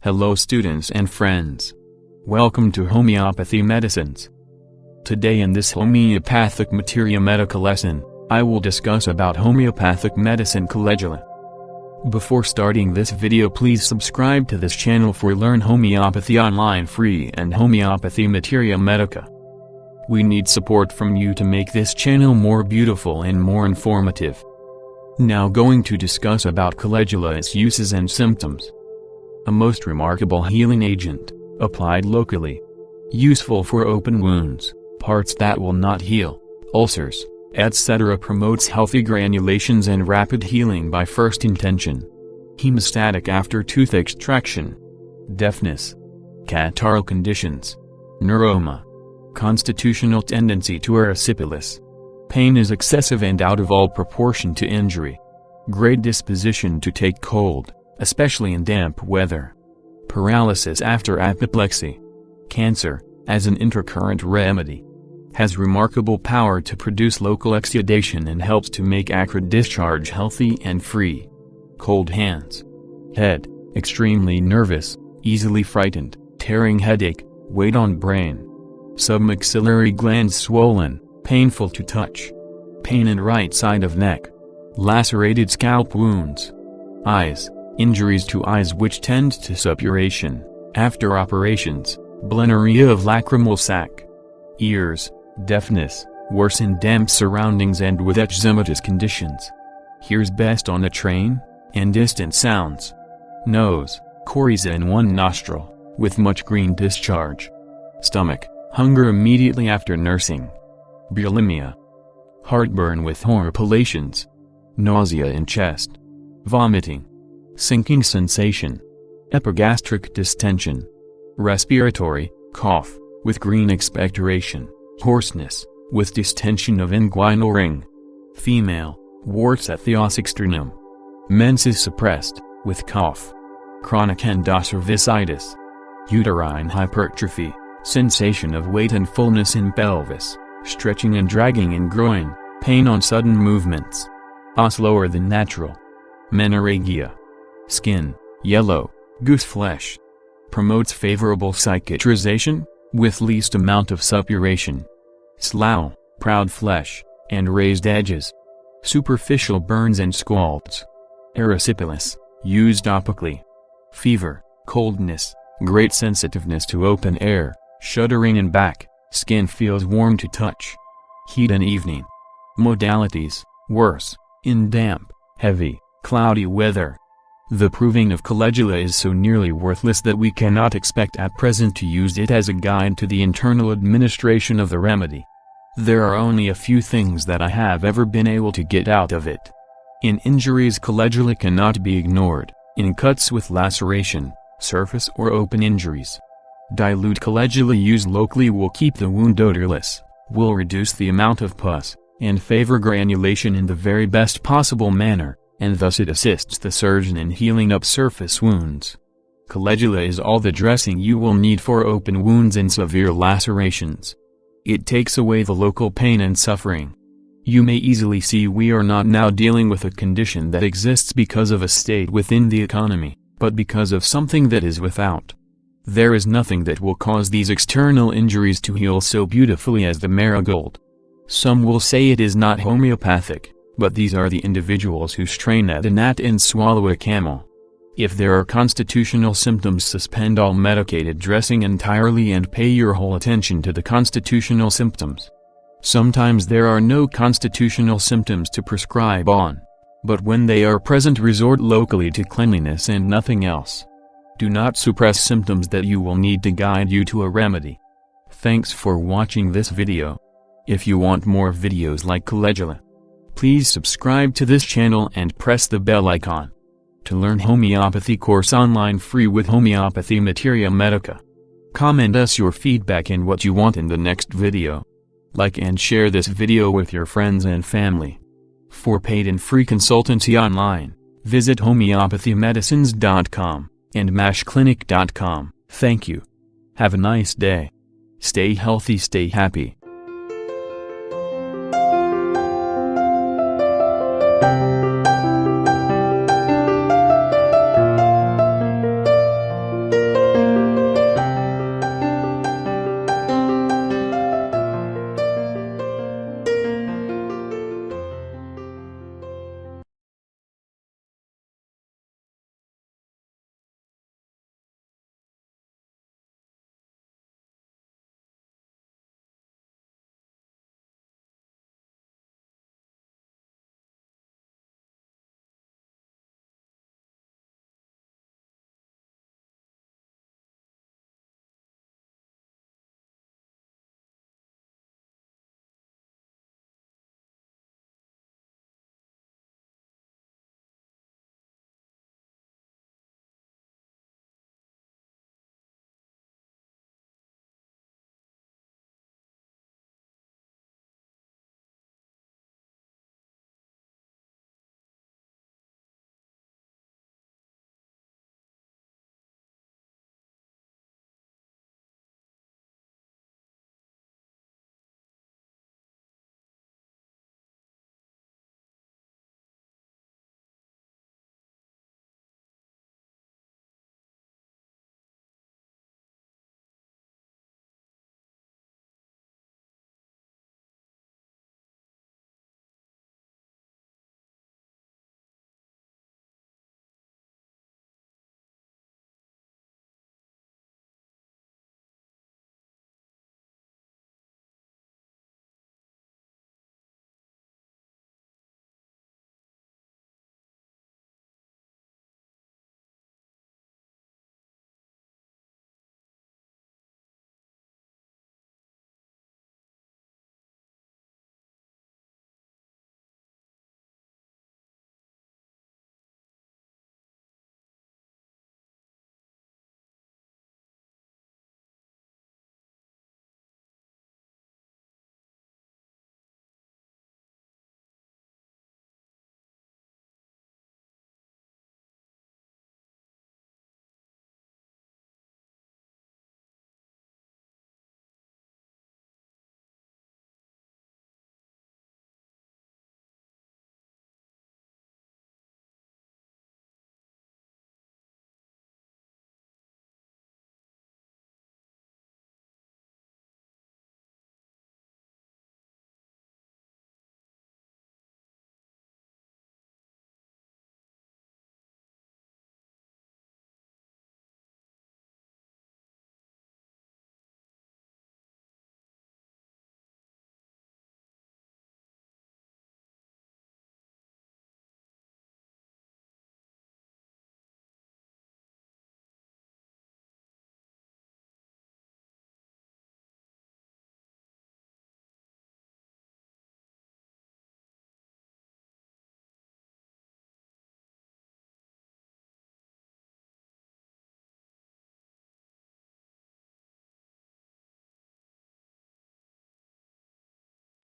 Hello students and friends. Welcome to Homeopathy Medicines. Today in this Homeopathic Materia Medica lesson, I will discuss about homeopathic medicine Calendula. Before starting this video, please subscribe to this channel for Learn Homeopathy Online Free and Homeopathy Materia Medica. We need support from you to make this channel more beautiful and more informative. Now going to discuss about Calendula, its uses and symptoms. A most remarkable healing agent, applied locally. Useful for open wounds, parts that will not heal, ulcers, etc. Promotes healthy granulations and rapid healing by first intention. Hemostatic after tooth extraction. Deafness. Catarrhal conditions. Neuroma. Constitutional tendency to erysipelas. Pain is excessive and out of all proportion to injury. Great disposition to take cold, especially in damp weather. Paralysis after apoplexy. Cancer, as an intercurrent remedy. Has remarkable power to produce local exudation and helps to make acrid discharge healthy and free. Cold hands. Head, extremely nervous, easily frightened, tearing headache, weight on brain. Submaxillary glands swollen, painful to touch. Pain in right side of neck. Lacerated scalp wounds. Eyes, injuries to eyes which tend to suppuration, after operations, blenouria of lacrimal sac. Ears, deafness, worse in damp surroundings and with eczematous conditions. Hears best on a train, and distant sounds. Nose, coryza in one nostril, with much green discharge. Stomach, hunger immediately after nursing. Bulimia. Heartburn with horripilations. Nausea in chest. Vomiting. Sinking sensation. Epigastric distension. Respiratory, cough, with green expectoration. Hoarseness, with distension of inguinal ring. Female, warts at the os externum. Menses suppressed, with cough. Chronic endocervicitis. Uterine hypertrophy, sensation of weight and fullness in pelvis, stretching and dragging in groin, pain on sudden movements. Os lower than natural. Menorrhagia. Skin, yellow, goose flesh. Promotes favorable cicatrization, with least amount of suppuration. Slough, proud flesh, and raised edges. Superficial burns and scalds. Erysipelas, used topically. Fever, coldness, great sensitiveness to open air, shuddering in back, skin feels warm to touch. Heat in evening. Modalities, worse, in damp, heavy, cloudy weather. The proving of Calendula is so nearly worthless that we cannot expect at present to use it as a guide to the internal administration of the remedy. There are only a few things that I have ever been able to get out of it. In injuries, Calendula cannot be ignored. In cuts with laceration, surface or open injuries. Dilute Calendula used locally will keep the wound odorless, will reduce the amount of pus, and favor granulation in the very best possible manner, and thus it assists the surgeon in healing up surface wounds. Calendula is all the dressing you will need for open wounds and severe lacerations. It takes away the local pain and suffering. You may easily see we are not now dealing with a condition that exists because of a state within the economy, but because of something that is without. There is nothing that will cause these external injuries to heal so beautifully as the marigold. Some will say it is not homeopathic, but these are the individuals who strain at a gnat and swallow a camel. If there are constitutional symptoms, suspend all medicated dressing entirely and pay your whole attention to the constitutional symptoms. Sometimes there are no constitutional symptoms to prescribe on, but when they are present, resort locally to cleanliness and nothing else. Do not suppress symptoms that you will need to guide you to a remedy. Thanks for watching this video. If you want more videos like Calendula, please subscribe to this channel and press the bell icon. To learn homeopathy course online free with Homeopathy Materia Medica. Comment us your feedback and what you want in the next video. Like and share this video with your friends and family. For paid and free consultancy online, visit homeopathymedicines.com and mashclinic.com. Thank you. Have a nice day. Stay healthy, stay happy.